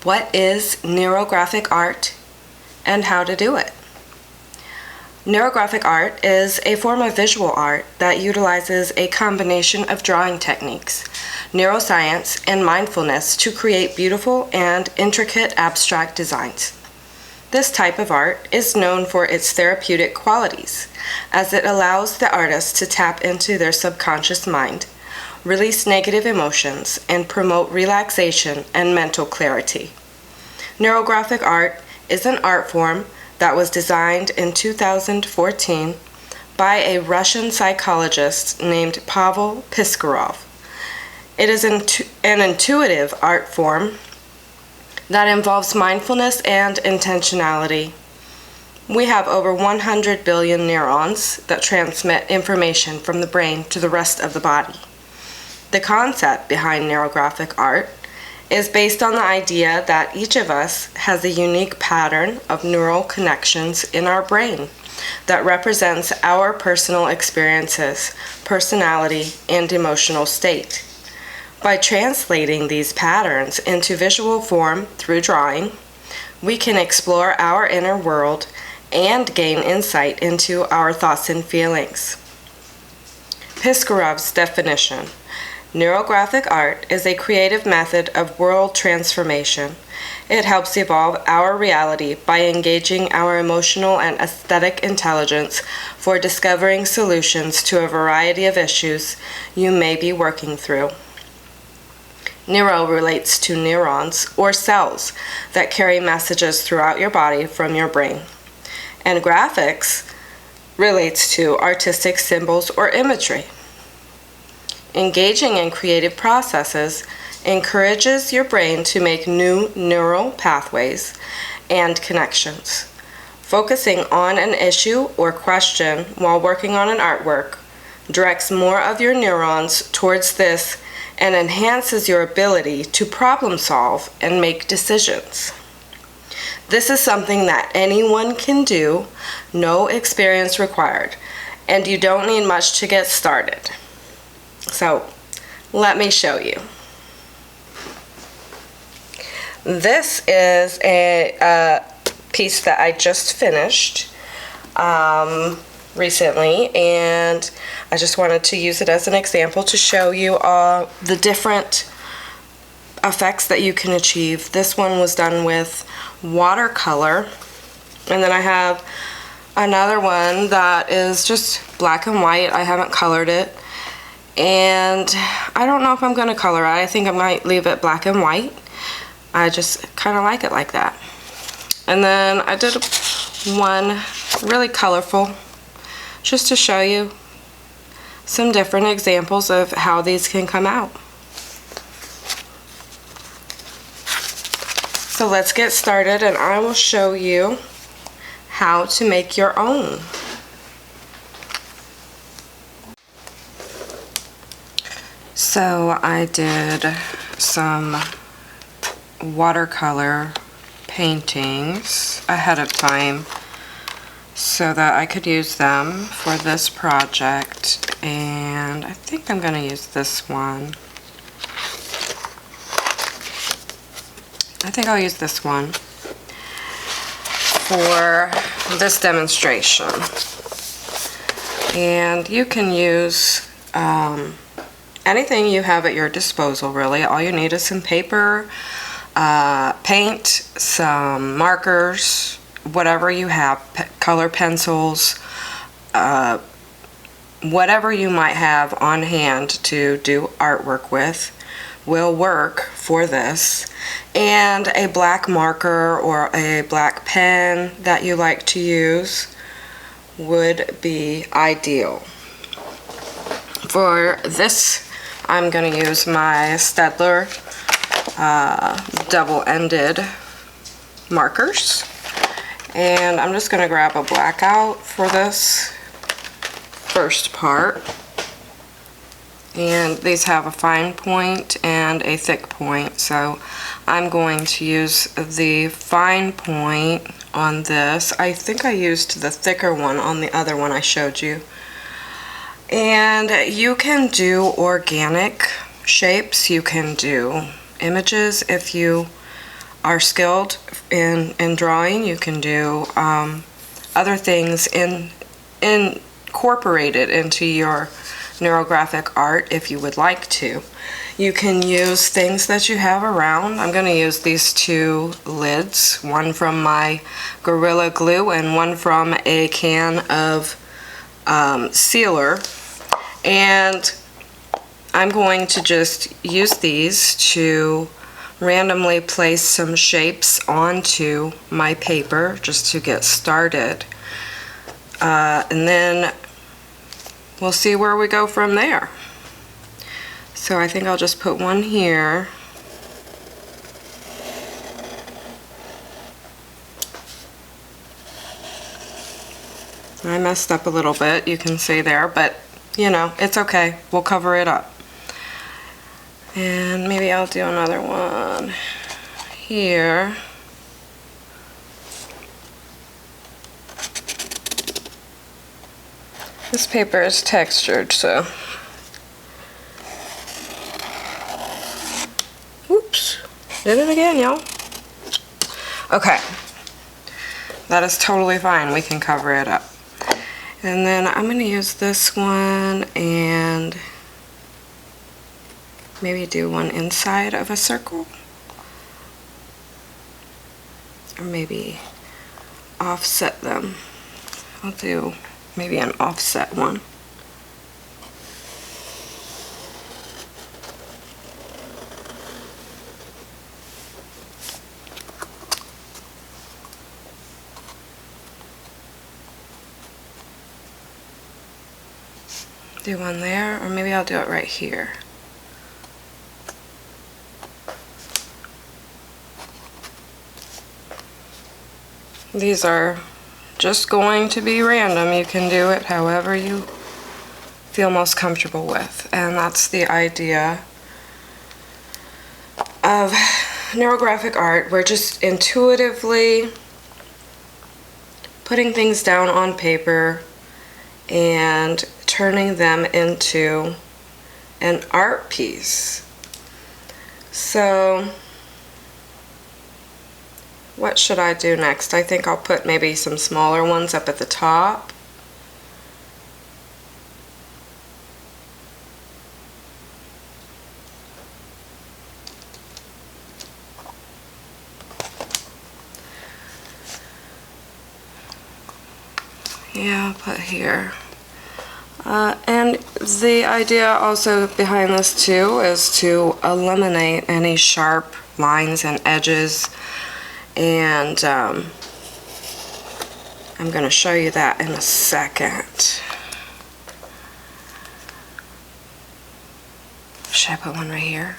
What is neurographic art and how to do it? Neurographic art is a form of visual art that utilizes a combination of drawing techniques, neuroscience, and mindfulness to create beautiful and intricate abstract designs. This type of art is known for its therapeutic qualities, as it allows the artist to tap into their subconscious mind, release negative emotions, and promote relaxation and mental clarity. Neurographic art is an art form that was designed in 2014 by a Russian psychologist named Pavel Piskarov. It is an intuitive art form that involves mindfulness and intentionality. We have over 100 billion neurons that transmit information from the brain to the rest of the body. The concept behind neurographic art is based on the idea that each of us has a unique pattern of neural connections in our brain that represents our personal experiences, personality, and emotional state. By translating these patterns into visual form through drawing, we can explore our inner world and gain insight into our thoughts and feelings. Piskarov's definition: neurographic art is a creative method of world transformation. It helps evolve our reality by engaging our emotional and aesthetic intelligence for discovering solutions to a variety of issues you may be working through. Neuro relates to neurons or cells that carry messages throughout your body from your brain. And graphics relates to artistic symbols or imagery. Engaging in creative processes encourages your brain to make new neural pathways and connections. Focusing on an issue or question while working on an artwork directs more of your neurons towards this and enhances your ability to problem solve and make decisions. This is something that anyone can do, no experience required, and you don't need much to get started. So, let me show you. This is a piece that I just finished recently, and I just wanted to use it as an example to show you the different effects that you can achieve. This one was done with watercolor, and then I have another one that is just black and white. I haven't colored it, and I don't know if I'm going to color it. I think I might leave it black and white. I just kind of like it like that. And then I did one really colorful, just to show you some different examples of how these can come out. So let's get started, and I will show you how to make your own. So I did some watercolor paintings ahead of time so that I could use them for this project, and I think I'm going to use this one. I think I'll use this one for this demonstration. And you can use anything you have at your disposal, really. All you need is some paper, paint, some markers, whatever you have, color pencils, whatever you might have on hand to do artwork with will work for this, and a black marker or a black pen that you like to use would be ideal. For this, I'm going to use my Staedtler double-ended markers, and I'm just going to grab a blackout for this first part. And these have a fine point and a thick point, so I'm going to use the fine point on this. I think I used the thicker one on the other one I showed you. And you can do organic shapes, you can do images if you are skilled in drawing, you can do other things incorporated into your neurographic art if you would like to. You can use things that you have around. I'm going to use these two lids, one from my Gorilla Glue and one from a can of sealer. And I'm going to just use these to randomly place some shapes onto my paper just to get started. And then we'll see where we go from there. So I think I'll just put one here. I messed up a little bit, you can see there, but you know, it's okay. We'll cover it up. And maybe I'll do another one here. This paper is textured, so. Oops, did it again, y'all. Okay, that is totally fine. We can cover it up. And then I'm going to use this one and maybe do one inside of a circle. Or maybe offset them. I'll do maybe an offset one. Do one there, or maybe I'll do it right here. These are just going to be random. You can do it however you feel most comfortable with. And that's the idea of neurographic art. We're just intuitively putting things down on paper and turning them into an art piece. So what should I do next? I think I'll put maybe some smaller ones up at the top. Yeah, I'll put here. And the idea also behind this too is to eliminate any sharp lines and edges, and I'm going to show you that in a second. Should I put one right here?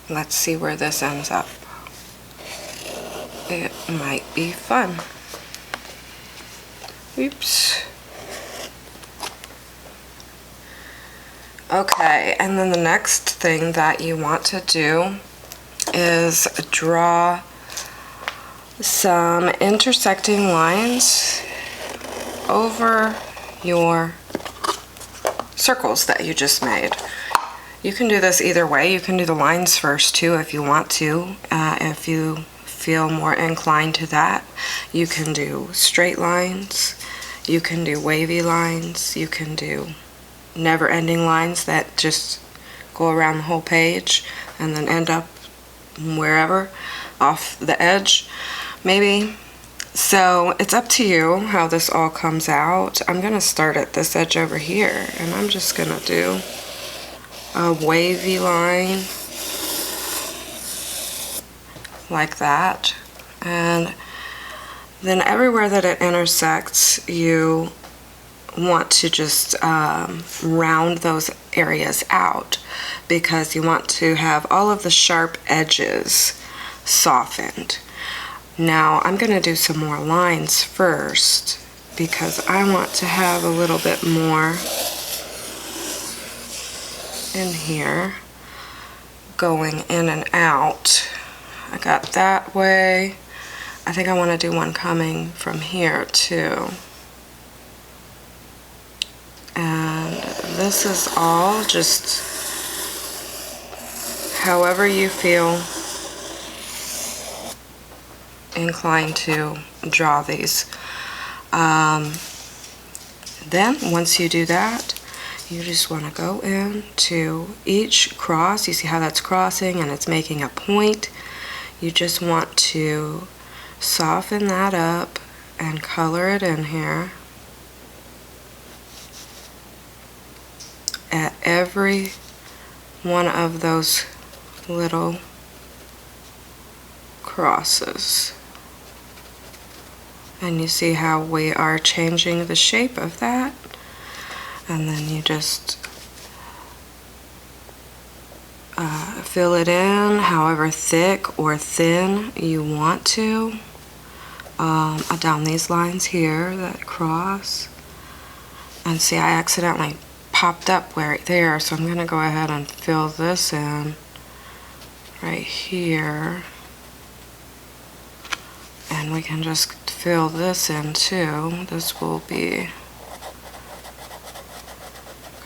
Let's see where this ends up. It might be fun. Oops. Okay, and then the next thing that you want to do is draw some intersecting lines over your circles that you just made. You can do this either way. You can do the lines first too if you want to. If you feel more inclined to that, you can do straight lines, you can do wavy lines, you can do never-ending lines that just go around the whole page and then end up wherever, off the edge, maybe. So it's up to you how this all comes out. I'm going to start at this edge over here, and I'm just going to do a wavy line like that, and then everywhere that it intersects you want to just round those areas out, because you want to have all of the sharp edges softened. Now I'm going to do some more lines first because I want to have a little bit more in here going in and out. I got that way. I think I want to do one coming from here too. this is all just however you feel inclined to draw these. Then once you do that, you just want to go into each cross. You see how that's crossing and it's making a point. You just want to soften that up and color it in here at every one of those little crosses. And you see how we are changing the shape of that. And then you just fill it in however thick or thin you want to. Down these lines here that cross. And see, I accidentally popped up right there, so I'm going to go ahead and fill this in right here. And we can just fill this in too. This will be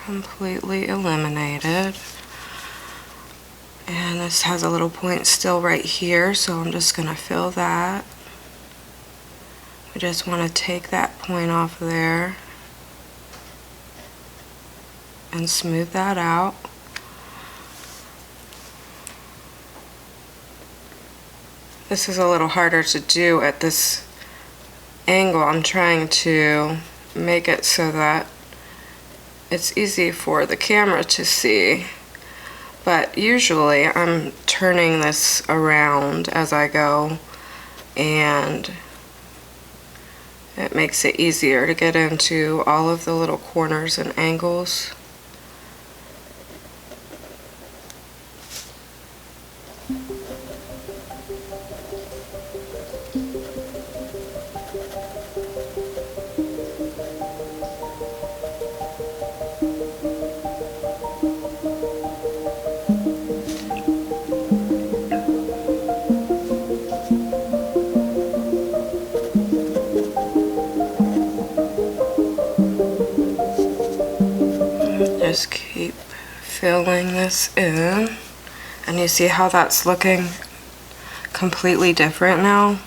completely eliminated. And this has a little point still right here, so I'm just going to fill that. We just want to take that point off there and smooth that out. This is a little harder to do at this angle. I'm trying to make it so that it's easy for the camera to see. But usually I'm turning this around as I go, and it makes it easier to get into all of the little corners and angles. Just keep filling this in, and you see how that's looking completely different now.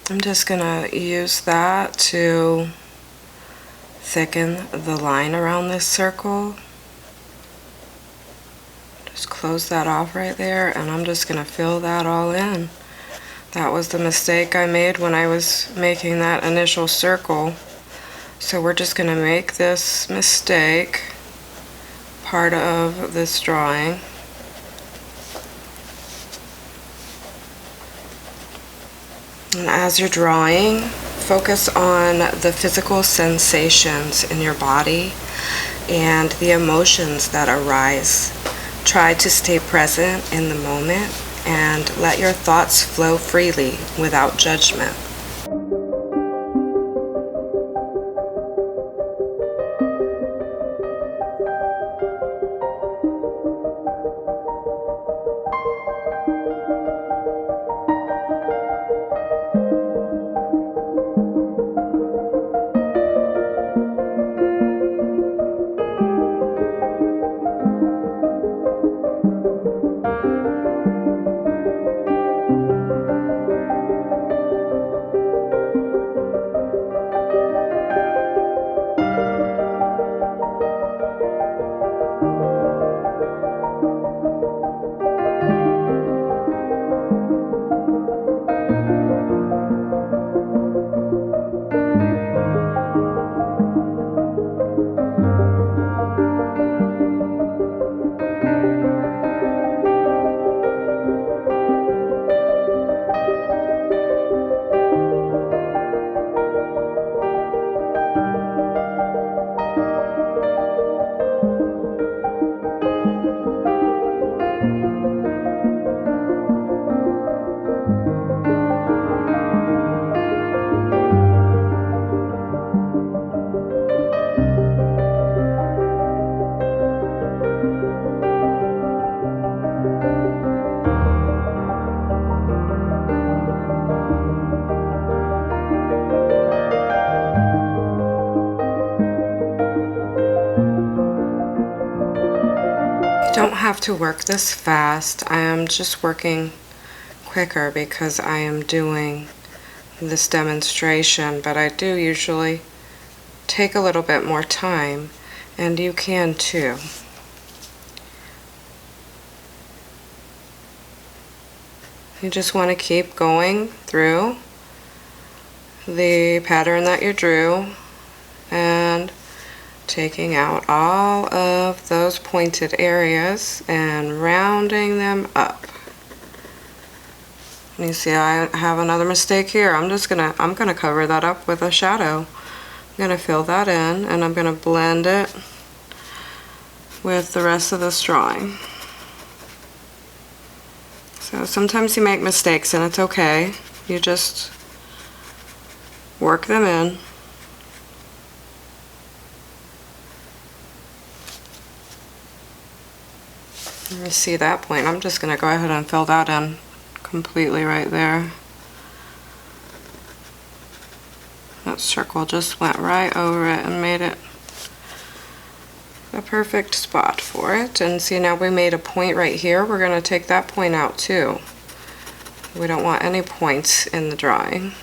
I'm just gonna use that to thicken the line around this circle. Just close that off right there, and I'm just gonna fill that all in. That was the mistake I made when I was making that initial circle. So we're just gonna make this mistake part of this drawing. And as you're drawing, focus on the physical sensations in your body and the emotions that arise. Try to stay present in the moment and let your thoughts flow freely without judgment. Don't have to work this fast. I am just working quicker because I am doing this demonstration, but I do usually take a little bit more time, and you can too. You just want to keep going through the pattern that you drew and taking out all of those pointed areas and rounding them up. And you see I have another mistake here. I'm gonna cover that up with a shadow. I'm gonna fill that in and I'm gonna blend it with the rest of this drawing. So sometimes you make mistakes and it's okay. You just work them in. You see that point. I'm just going to go ahead and fill that in completely right there. That circle just went right over it and made it a perfect spot for it. And see, now we made a point right here. We're going to take that point out too. We don't want any points in the drawing.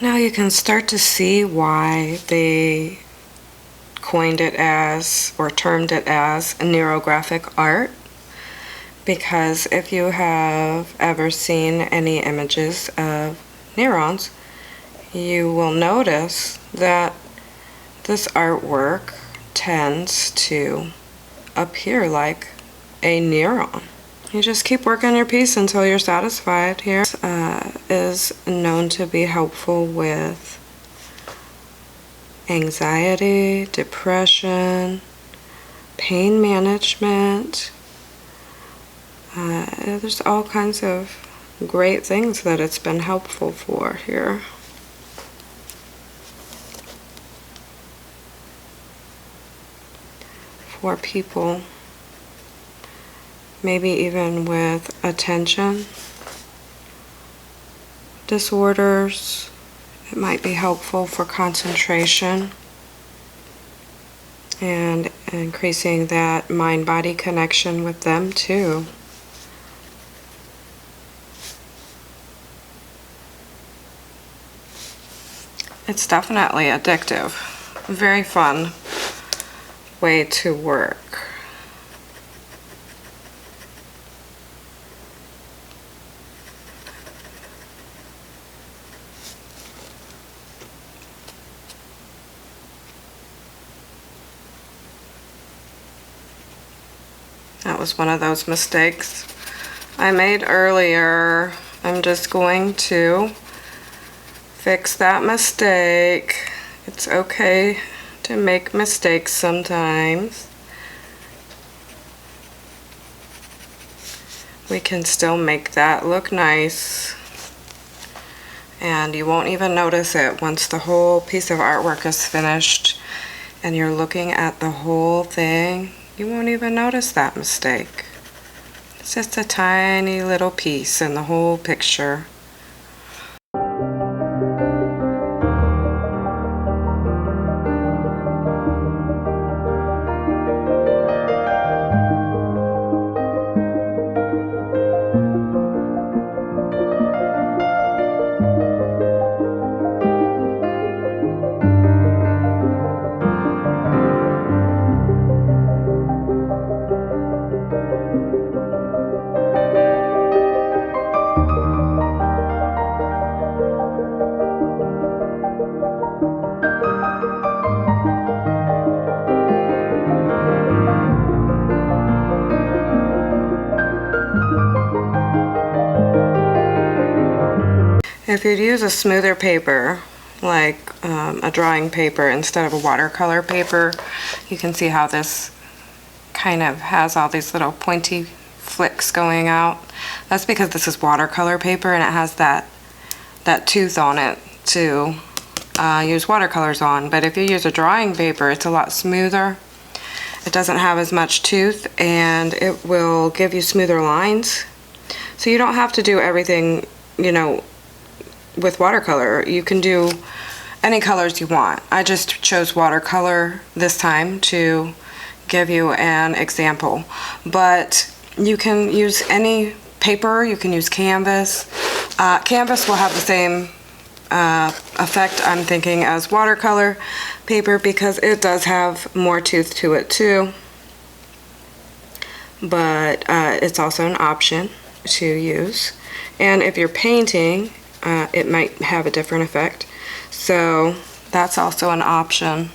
Now you can start to see why they coined it as, or termed it as, neurographic art. Because if you have ever seen any images of neurons, you will notice that this artwork tends to appear like a neuron. You just keep working your piece until you're satisfied. Here is known to be helpful with anxiety, depression, pain management. There's all kinds of great things that it's been helpful for here. For people, maybe even with attention disorders, it might be helpful for concentration and increasing that mind-body connection with them too. It's definitely addictive. Very fun way to work. That was one of those mistakes I made earlier. I'm just going to fix that mistake. It's okay to make mistakes sometimes. We can still make that look nice. And you won't even notice it once the whole piece of artwork is finished and you're looking at the whole thing. You won't even notice that mistake. It's just a tiny little piece in the whole picture. If you'd use a smoother paper, like a drawing paper instead of a watercolor paper, you can see how this kind of has all these little pointy flicks going out. That's because this is watercolor paper and it has that tooth on it to use watercolors on. But if you use a drawing paper, it's a lot smoother. It doesn't have as much tooth and it will give you smoother lines. So you don't have to do everything, you know, with watercolor. You can do any colors you want. I just chose watercolor this time to give you an example. But you can use any paper, you can use canvas. Canvas will have the same effect, I'm thinking, as watercolor paper because it does have more tooth to it too. But it's also an option to use. And if you're painting, it might have a different effect. So that's also an option.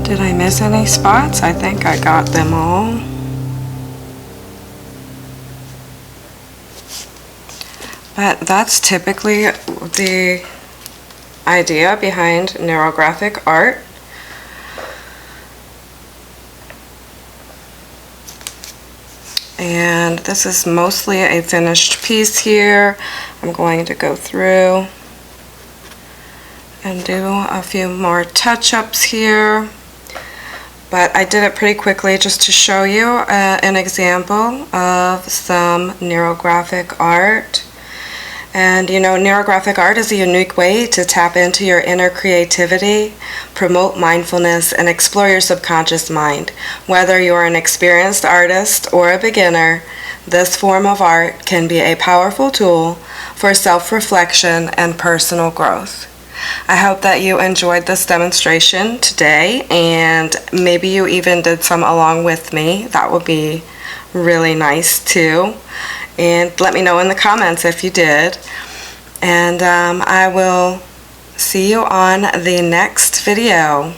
Did I miss any spots? I think I got them all. But that's typically the idea behind neurographic art. And this is mostly a finished piece here. I'm going to go through and do a few more touch-ups here. But I did it pretty quickly just to show you an example of some neurographic art. And you know, neurographic art is a unique way to tap into your inner creativity, promote mindfulness, and explore your subconscious mind. Whether you're an experienced artist or a beginner, this form of art can be a powerful tool for self-reflection and personal growth. I hope that you enjoyed this demonstration today, and maybe you even did some along with me. That would be really nice too. And let me know in the comments if you did. And I will see you on the next video.